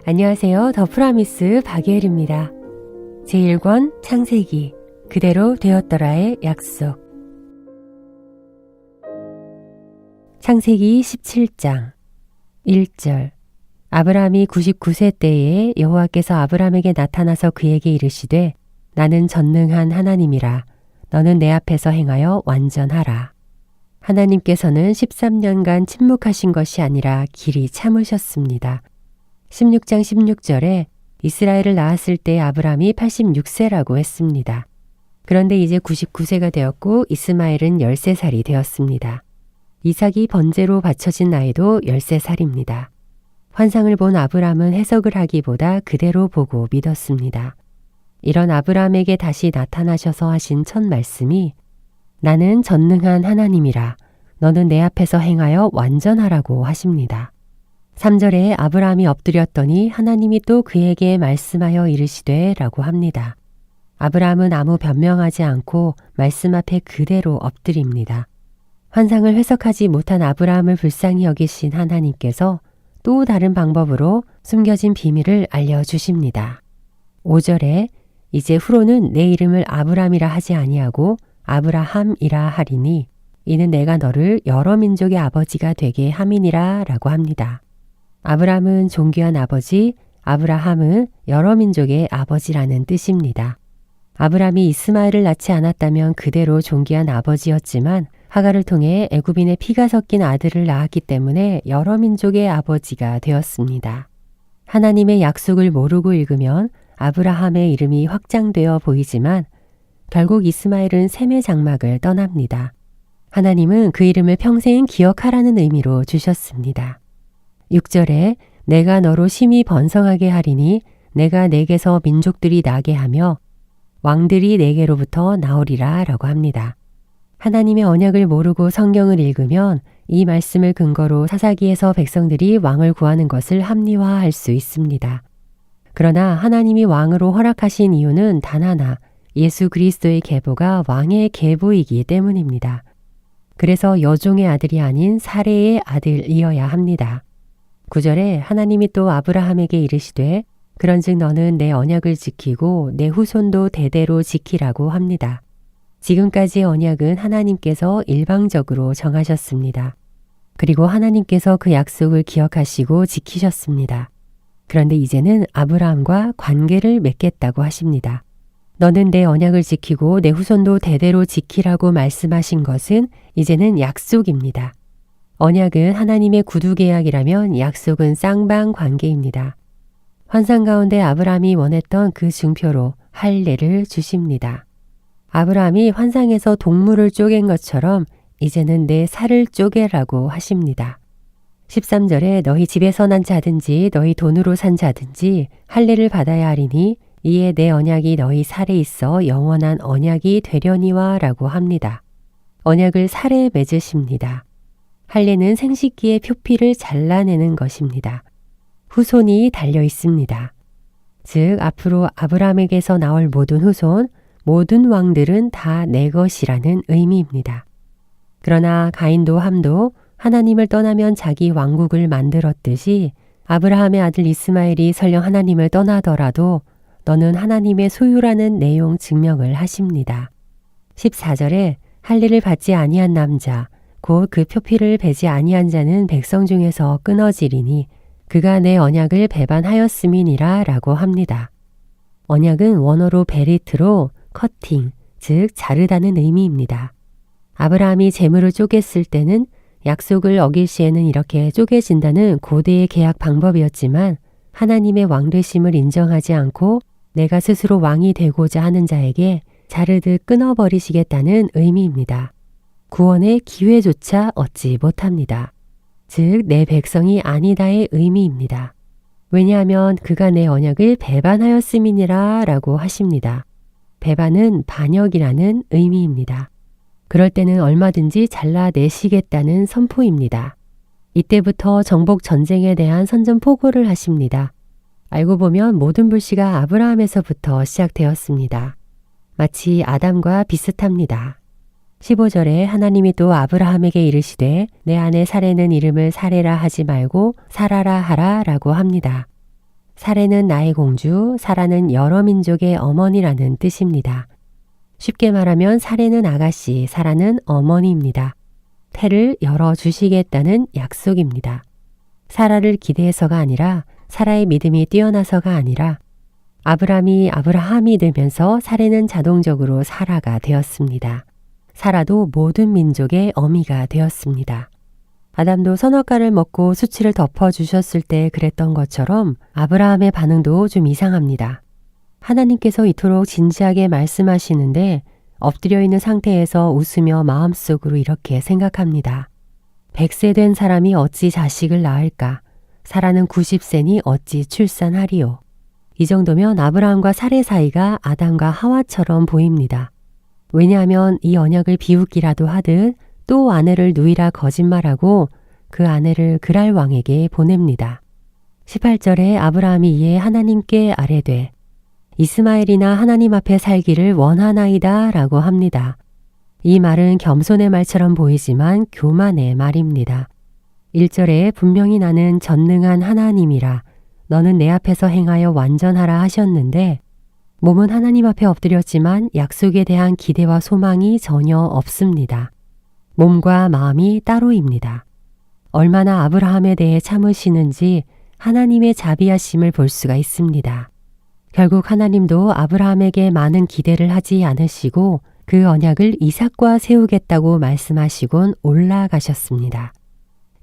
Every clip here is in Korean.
안녕하세요. 더 프라미스 박예일입니다. 제1권 창세기 그대로 되었더라의 약속. 창세기 17장 1절. 아브라함이 99세 때에 여호와께서 아브라함에게 나타나서 그에게 이르시되 나는 전능한 하나님이라 너는 내 앞에서 행하여 완전하라. 하나님께서는 13년간 침묵하신 것이 아니라 길이 참으셨습니다. 16장 16절에 이스라엘을 낳았을 때 아브라함이 86세라고 했습니다. 그런데 이제 99세가 되었고 이스마엘은 13살이 되었습니다. 이삭이 번제로 바쳐진 나이도 13살입니다. 환상을 본 아브라함은 해석을 하기보다 그대로 보고 믿었습니다. 이런 아브라함에게 다시 나타나셔서 하신 첫 말씀이 나는 전능한 하나님이라 너는 내 앞에서 행하여 완전하라고 하십니다. 3절에 아브라함이 엎드렸더니 하나님이 또 그에게 말씀하여 이르시되 라고 합니다. 아브라함은 아무 변명하지 않고 말씀 앞에 그대로 엎드립니다. 환상을 해석하지 못한 아브라함을 불쌍히 여기신 하나님께서 또 다른 방법으로 숨겨진 비밀을 알려주십니다. 5절에 이제 후로는 내 이름을 아브라함이라 하지 아니하고 아브라함이라 하리니 이는 내가 너를 여러 민족의 아버지가 되게 함이니라 라고 합니다. 아브라함은 존귀한 아버지, 아브라함은 여러 민족의 아버지라는 뜻입니다. 아브라함이 이스마엘을 낳지 않았다면 그대로 존귀한 아버지였지만 하갈을 통해 애굽인의 피가 섞인 아들을 낳았기 때문에 여러 민족의 아버지가 되었습니다. 하나님의 약속을 모르고 읽으면 아브라함의 이름이 확장되어 보이지만 결국 이스마엘은 셈의 장막을 떠납니다. 하나님은 그 이름을 평생 기억하라는 의미로 주셨습니다. 6절에 내가 너로 심히 번성하게 하리니 내가 내게서 민족들이 나게 하며 왕들이 내게로부터 나오리라 라고 합니다. 하나님의 언약을 모르고 성경을 읽으면 이 말씀을 근거로 사사기에서 백성들이 왕을 구하는 것을 합리화할 수 있습니다. 그러나 하나님이 왕으로 허락하신 이유는 단 하나, 예수 그리스도의 계보가 왕의 계보이기 때문입니다. 그래서 여종의 아들이 아닌 사레의 아들이어야 합니다. 9절에 하나님이 또 아브라함에게 이르시되 그런즉 너는 내 언약을 지키고 내 후손도 대대로 지키라고 합니다. 지금까지의 언약은 하나님께서 일방적으로 정하셨습니다. 그리고 하나님께서 그 약속을 기억하시고 지키셨습니다. 그런데 이제는 아브라함과 관계를 맺겠다고 하십니다. 너는 내 언약을 지키고 내 후손도 대대로 지키라고 말씀하신 것은 이제는 약속입니다. 언약은 하나님의 구두 계약이라면 약속은 쌍방 관계입니다. 환상 가운데 아브라함이 원했던 그 증표로 할례를 주십니다. 아브라함이 환상에서 동물을 쪼갠 것처럼 이제는 내 살을 쪼개라고 하십니다. 13절에 너희 집에서 난 자든지 너희 돈으로 산 자든지 할례를 받아야 하리니 이에 내 언약이 너희 살에 있어 영원한 언약이 되려니와 라고 합니다. 언약을 살에 맺으십니다. 할례는 생식기의 표피를 잘라내는 것입니다. 후손이 달려 있습니다. 즉 앞으로 아브라함에게서 나올 모든 후손, 모든 왕들은 다 내 것이라는 의미입니다. 그러나 가인도 함도 하나님을 떠나면 자기 왕국을 만들었듯이 아브라함의 아들 이스마엘이 설령 하나님을 떠나더라도 너는 하나님의 소유라는 내용 증명을 하십니다. 14절에 할례를 받지 아니한 남자 곧 그 표피를 베지 아니한 자는 백성 중에서 끊어지리니 그가 내 언약을 배반하였음이니라 라고 합니다. 언약은 원어로 베리트로 커팅, 즉 자르다는 의미입니다. 아브라함이 재물을 쪼갰을 때는 약속을 어길 시에는 이렇게 쪼개진다는 고대의 계약 방법이었지만 하나님의 왕되심을 인정하지 않고 내가 스스로 왕이 되고자 하는 자에게 자르듯 끊어버리시겠다는 의미입니다. 구원의 기회조차 얻지 못합니다. 즉 내 백성이 아니다의 의미입니다. 왜냐하면 그가 내 언약을 배반하였음이니라 라고 하십니다. 배반은 반역이라는 의미입니다. 그럴 때는 얼마든지 잘라내시겠다는 선포입니다. 이때부터 정복 전쟁에 대한 선전포고를 하십니다. 알고 보면 모든 불씨가 아브라함에서부터 시작되었습니다. 마치 아담과 비슷합니다. 15절에 하나님이 또 아브라함에게 이르시되 내 아내 사레는 이름을 사레라 하지 말고 사라라 하라 라고 합니다. 사레는 나의 공주, 사라는 여러 민족의 어머니라는 뜻입니다. 쉽게 말하면 사레는 아가씨, 사라는 어머니입니다. 태를 열어주시겠다는 약속입니다. 사라를 기대해서가 아니라 사라의 믿음이 뛰어나서가 아니라 아브람이 아브라함이 되면서 사레는 자동적으로 사라가 되었습니다. 사라도 모든 민족의 어미가 되었습니다. 아담도 선악과를 먹고 수치를 덮어주셨을 때 그랬던 것처럼 아브라함의 반응도 좀 이상합니다. 하나님께서 이토록 진지하게 말씀하시는데 엎드려 있는 상태에서 웃으며 마음속으로 이렇게 생각합니다. 100세 된 사람이 어찌 자식을 낳을까? 사라는 90세니 어찌 출산하리요? 이 정도면 아브라함과 사레 사이가 아담과 하와처럼 보입니다. 왜냐하면 이 언약을 비웃기라도 하듯 또 아내를 누이라 거짓말하고 그 아내를 그랄 왕에게 보냅니다. 18절에 아브라함이 이에 하나님께 아뢰되 이스마엘이나 하나님 앞에 살기를 원하나이다 라고 합니다. 이 말은 겸손의 말처럼 보이지만 교만의 말입니다. 1절에 분명히 나는 전능한 하나님이라 너는 내 앞에서 행하여 완전하라 하셨는데 몸은 하나님 앞에 엎드렸지만 약속에 대한 기대와 소망이 전혀 없습니다. 몸과 마음이 따로입니다. 얼마나 아브라함에 대해 참으시는지 하나님의 자비하심을 볼 수가 있습니다. 결국 하나님도 아브라함에게 많은 기대를 하지 않으시고 그 언약을 이삭과 세우겠다고 말씀하시곤 올라가셨습니다.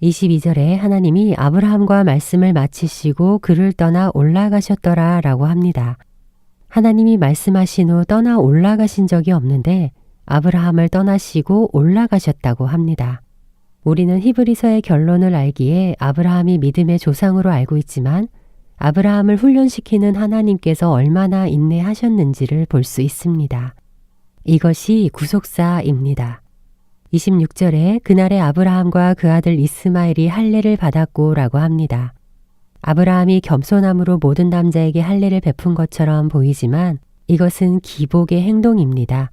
22절에 하나님이 아브라함과 말씀을 마치시고 그를 떠나 올라가셨더라 라고 합니다. 하나님이 말씀하신 후 떠나 올라가신 적이 없는데 아브라함을 떠나시고 올라가셨다고 합니다. 우리는 히브리서의 결론을 알기에 아브라함이 믿음의 조상으로 알고 있지만 아브라함을 훈련시키는 하나님께서 얼마나 인내하셨는지를 볼 수 있습니다. 이것이 구속사입니다. 26절에 그날에 아브라함과 그 아들 이스마엘이 할례를 받았고 라고 합니다. 아브라함이 겸손함으로 모든 남자에게 할례를 베푼 것처럼 보이지만 이것은 기복의 행동입니다.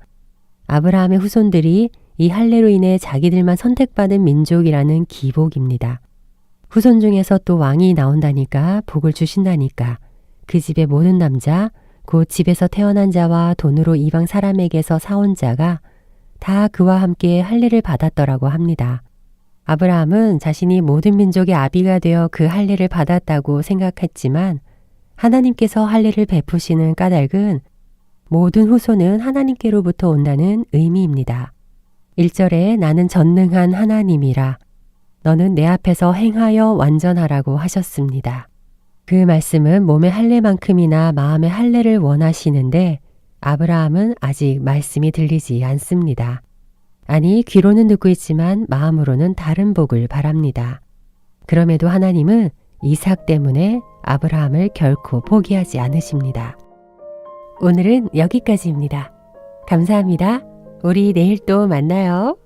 아브라함의 후손들이 이 할례로 인해 자기들만 선택받은 민족이라는 기복입니다. 후손 중에서 또 왕이 나온다니까 복을 주신다니까 그 집의 모든 남자 곧 집에서 태어난 자와 돈으로 이방 사람에게서 사온 자가 다 그와 함께 할례를 받았더라고 합니다. 아브라함은 자신이 모든 민족의 아비가 되어 그 할례를 받았다고 생각했지만 하나님께서 할례를 베푸시는 까닭은 모든 후손은 하나님께로부터 온다는 의미입니다. 1절에 나는 전능한 하나님이라 너는 내 앞에서 행하여 완전하라고 하셨습니다. 그 말씀은 몸의 할례만큼이나 마음의 할례를 원하시는데 아브라함은 아직 말씀이 들리지 않습니다. 아니 귀로는 듣고 있지만 마음으로는 다른 복을 바랍니다. 그럼에도 하나님은 이삭 때문에 아브라함을 결코 포기하지 않으십니다. 오늘은 여기까지입니다. 감사합니다. 우리 내일 또 만나요.